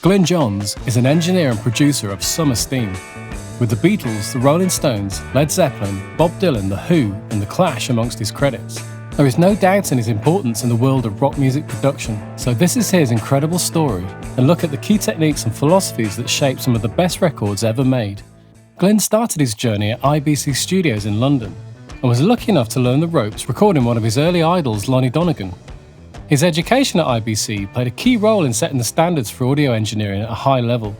Glyn Johns is an engineer and producer of some esteem. With the Beatles, the Rolling Stones, Led Zeppelin, Bob Dylan, The Who and The Clash amongst his credits. There is no doubt in his importance in the world of rock music production, so this is his incredible story and look at the key techniques and philosophies that shape some of the best records ever made. Glyn started his journey at IBC Studios in London and was lucky enough to learn the ropes recording one of his early idols, Lonnie Donegan. His education at IBC played a key role in setting the standards for audio engineering at a high level.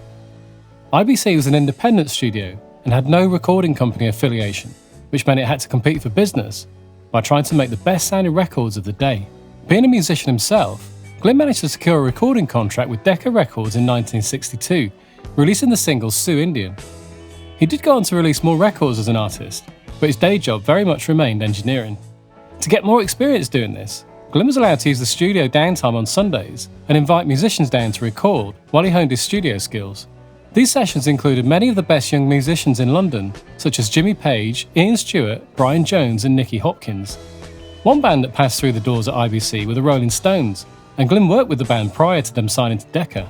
IBC was an independent studio and had no recording company affiliation, which meant it had to compete for business by trying to make the best sounding records of the day. Being a musician himself, Glyn managed to secure a recording contract with Decca Records in 1962, releasing the single Sioux Indian. He did go on to release more records as an artist, but his day job very much remained engineering. To get more experience doing this, Glyn was allowed to use the studio downtime on Sundays and invite musicians down to record while he honed his studio skills. These sessions included many of the best young musicians in London, such as Jimmy Page, Ian Stewart, Brian Jones and Nicky Hopkins. One band that passed through the doors at IBC were the Rolling Stones, and Glyn worked with the band prior to them signing to Decca.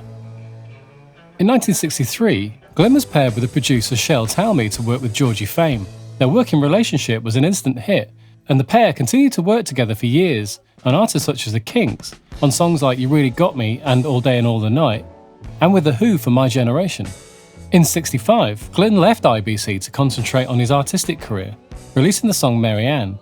In 1963, Glyn was paired with the producer Shel Talmy to work with Georgie Fame. Their working relationship was an instant hit, and the pair continued to work together for years on artists such as The Kinks, on songs like You Really Got Me and All Day and All the Night, and with The Who for My Generation. In '65, Glyn left IBC to concentrate on his artistic career, releasing the song Mary Ann.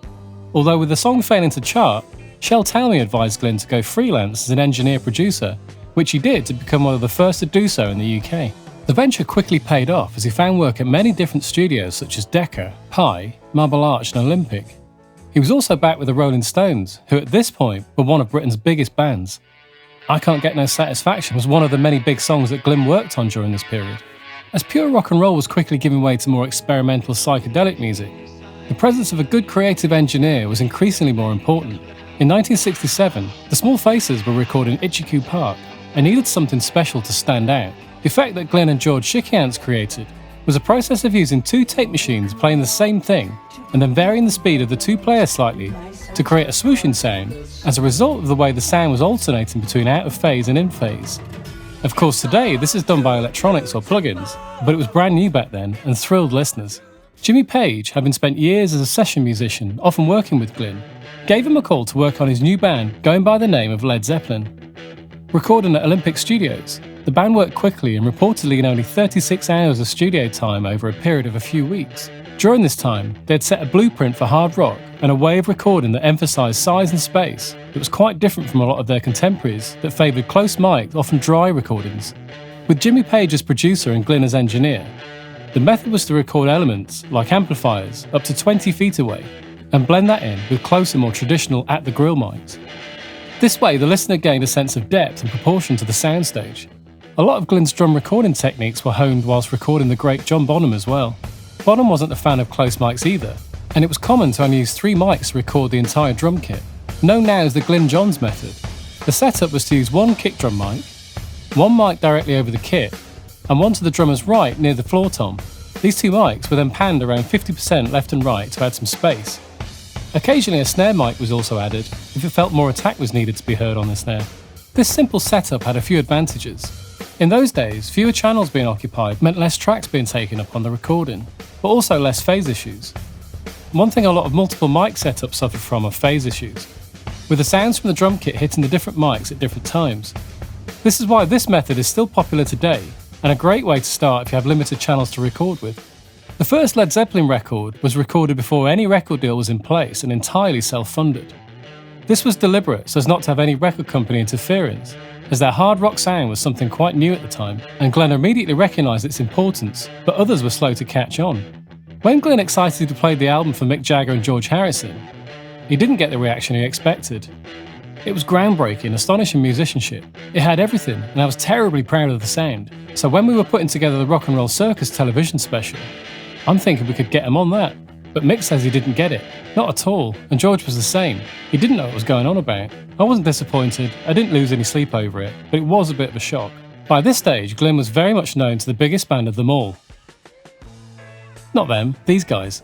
Although with the song failing to chart, Shel Talmy advised Glyn to go freelance as an engineer-producer, which he did to become one of the first to do so in the UK. The venture quickly paid off as he found work at many different studios such as Decca, Pi, Marble Arch and Olympic. He was also back with the Rolling Stones, who at this point were one of Britain's biggest bands. I Can't Get No Satisfaction was one of the many big songs that Glyn worked on during this period. As pure rock and roll was quickly giving way to more experimental psychedelic music, the presence of a good creative engineer was increasingly more important. In 1967, the Small Faces were recording Itchycoo Park and needed something special to stand out. The effect that Glyn and George Schikians created was a process of using two tape machines playing the same thing and then varying the speed of the two players slightly to create a swooshing sound as a result of the way the sound was alternating between out of phase and in phase. Of course today this is done by electronics or plugins, but it was brand new back then and thrilled listeners. Jimmy Page, having spent years as a session musician, often working with Glyn, gave him a call to work on his new band going by the name of Led Zeppelin. Recording at Olympic Studios, the band worked quickly and reportedly in only 36 hours of studio time over a period of a few weeks. During this time, they had set a blueprint for hard rock and a way of recording that emphasised size and space that was quite different from a lot of their contemporaries that favoured close mic, often dry recordings. With Jimmy Page as producer and Glyn as engineer, the method was to record elements, like amplifiers, up to 20 feet away and blend that in with closer, more traditional at-the-grill mics. This way, the listener gained a sense of depth and proportion to the soundstage. A lot of Glyn's drum recording techniques were honed whilst recording the great John Bonham as well. Bonham wasn't a fan of close mics either, and it was common to only use 3 mics to record the entire drum kit, known now as the Glyn Johns method. The setup was to use one kick drum mic, one mic directly over the kit, and one to the drummer's right near the floor tom. These 2 mics were then panned around 50% left and right to add some space. Occasionally a snare mic was also added if it felt more attack was needed to be heard on the snare. This simple setup had a few advantages. In those days, fewer channels being occupied meant less tracks being taken up on the recording, but also less phase issues. One thing a lot of multiple mic setups suffer from are phase issues, with the sounds from the drum kit hitting the different mics at different times. This is why this method is still popular today, and a great way to start if you have limited channels to record with. The first Led Zeppelin record was recorded before any record deal was in place and entirely self-funded. This was deliberate so as not to have any record company interference, as their hard rock sound was something quite new at the time, and Glyn immediately recognised its importance, but others were slow to catch on. When Glyn excitedly played the album for Mick Jagger and George Harrison, he didn't get the reaction he expected. It was groundbreaking, astonishing musicianship. It had everything, and I was terribly proud of the sound. So when we were putting together the Rock and Roll Circus television special, I'm thinking we could get him on that. But Mick says he didn't get it. Not at all, and George was the same. He didn't know what was going on about. I wasn't disappointed, I didn't lose any sleep over it, but it was a bit of a shock. By this stage, Glyn was very much known to the biggest band of them all. Not them, these guys.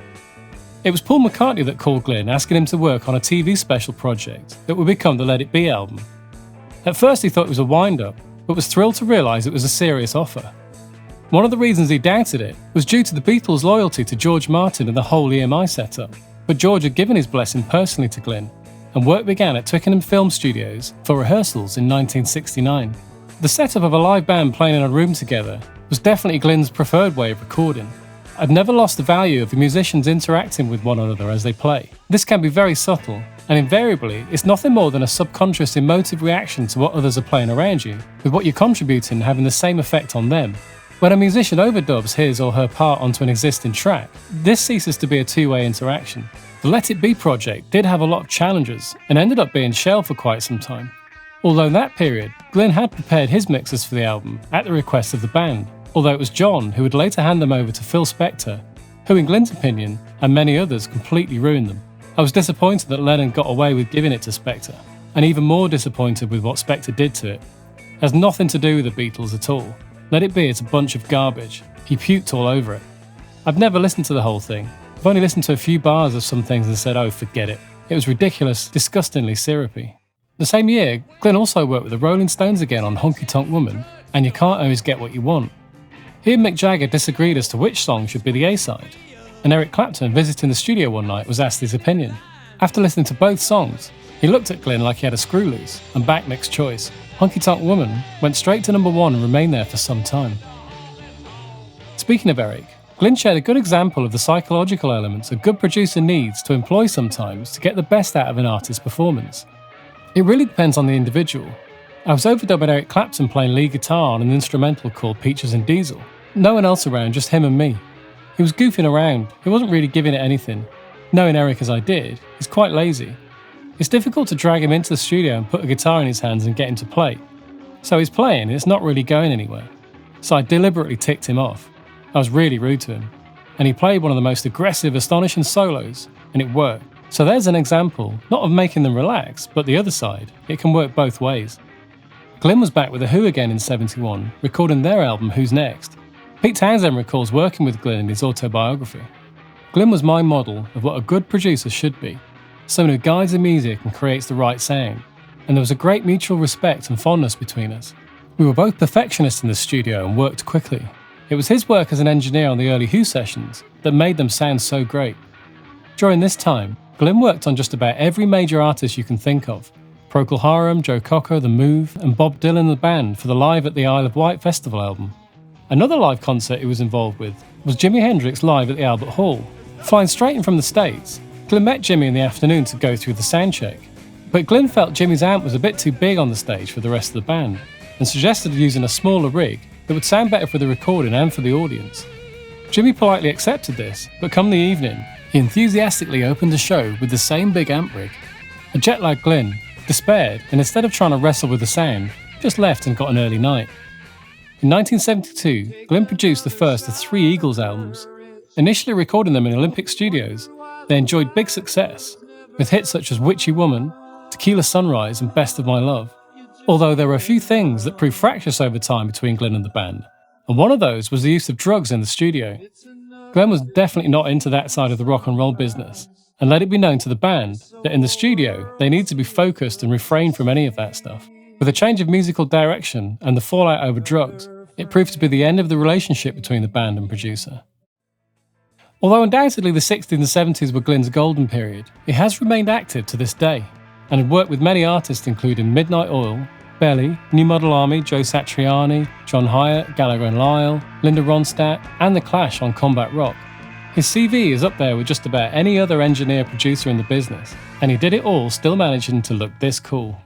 It was Paul McCartney that called Glyn asking him to work on a TV special project that would become the Let It Be album. At first he thought it was a wind-up, but was thrilled to realise it was a serious offer. One of the reasons he doubted it was due to the Beatles' loyalty to George Martin and the whole EMI setup, but George had given his blessing personally to Glyn, and work began at Twickenham Film Studios for rehearsals in 1969. The setup of a live band playing in a room together was definitely Glyn's preferred way of recording. I've never lost the value of the musicians interacting with one another as they play. This can be very subtle, and invariably it's nothing more than a subconscious emotive reaction to what others are playing around you, with what you're contributing having the same effect on them. When a musician overdubs his or her part onto an existing track, this ceases to be a two-way interaction. The Let It Be project did have a lot of challenges and ended up being shelved for quite some time. Although in that period, Glyn had prepared his mixes for the album at the request of the band, although it was John who would later hand them over to Phil Spector, who in Glyn's opinion, and many others, completely ruined them. I was disappointed that Lennon got away with giving it to Spector, and even more disappointed with what Spector did to it. It has nothing to do with the Beatles at all. Let It Be is a bunch of garbage. He puked all over it. I've never listened to the whole thing. I've only listened to a few bars of some things and said, oh, forget it. It was ridiculous, disgustingly syrupy. The same year, Glyn also worked with the Rolling Stones again on Honky Tonk Woman and You Can't Always Get What You Want. He and Mick Jagger disagreed as to which song should be the A-side, and Eric Clapton, visiting the studio one night, was asked his opinion. After listening to both songs, he looked at Glyn like he had a screw loose and backed Mick's choice. Honky Tonk Woman went straight to #1 and remained there for some time. Speaking of Eric, Glyn shared a good example of the psychological elements a good producer needs to employ sometimes to get the best out of an artist's performance. It really depends on the individual. I was overdubbing Eric Clapton playing lead guitar on an instrumental called Peaches and Diesel. No one else around, just him and me. He was goofing around, he wasn't really giving it anything. Knowing Eric as I did, he's quite lazy. It's difficult to drag him into the studio and put a guitar in his hands and get him to play. So he's playing and it's not really going anywhere. So I deliberately ticked him off. I was really rude to him. And he played one of the most aggressive, astonishing solos, and it worked. So there's an example, not of making them relax, but the other side. It can work both ways. Glyn was back with The Who again in '71, recording their album Who's Next. Pete Townsend recalls working with Glyn in his autobiography. Glyn was my model of what a good producer should be, someone who guides the music and creates the right sound, and there was a great mutual respect and fondness between us. We were both perfectionists in the studio and worked quickly. It was his work as an engineer on the early Who sessions that made them sound so great. During this time, Glyn worked on just about every major artist you can think of: Procol Harum, Joe Cocker, The Move, and Bob Dylan and the band for the Live at the Isle of Wight festival album. Another live concert he was involved with was Jimi Hendrix live at the Albert Hall. Flying straight in from the States, Glyn met Jimmy in the afternoon to go through the sound check. But Glyn felt Jimmy's amp was a bit too big on the stage for the rest of the band, and suggested using a smaller rig that would sound better for the recording and for the audience. Jimmy politely accepted this, but come the evening, he enthusiastically opened the show with the same big amp rig. A jet-lagged Glyn despaired, and instead of trying to wrestle with the sound, just left and got an early night. In 1972, Glyn produced the first of 3 Eagles albums. Initially recording them in Olympic studios, they enjoyed big success, with hits such as Witchy Woman, Tequila Sunrise and Best of My Love. Although there were a few things that proved fractious over time between Glyn and the band, and one of those was the use of drugs in the studio. Glyn was definitely not into that side of the rock and roll business, and let it be known to the band that in the studio they need to be focused and refrain from any of that stuff. With a change of musical direction and the fallout over drugs, it proved to be the end of the relationship between the band and producer. Although undoubtedly the 60s and 70s were Glyn's golden period, he has remained active to this day, and had worked with many artists including Midnight Oil, Belly, New Model Army, Joe Satriani, John Hyatt, Gallagher and Lyle, Linda Ronstadt, and The Clash on Combat Rock. His CV is up there with just about any other engineer producer in the business, and he did it all still managing to look this cool.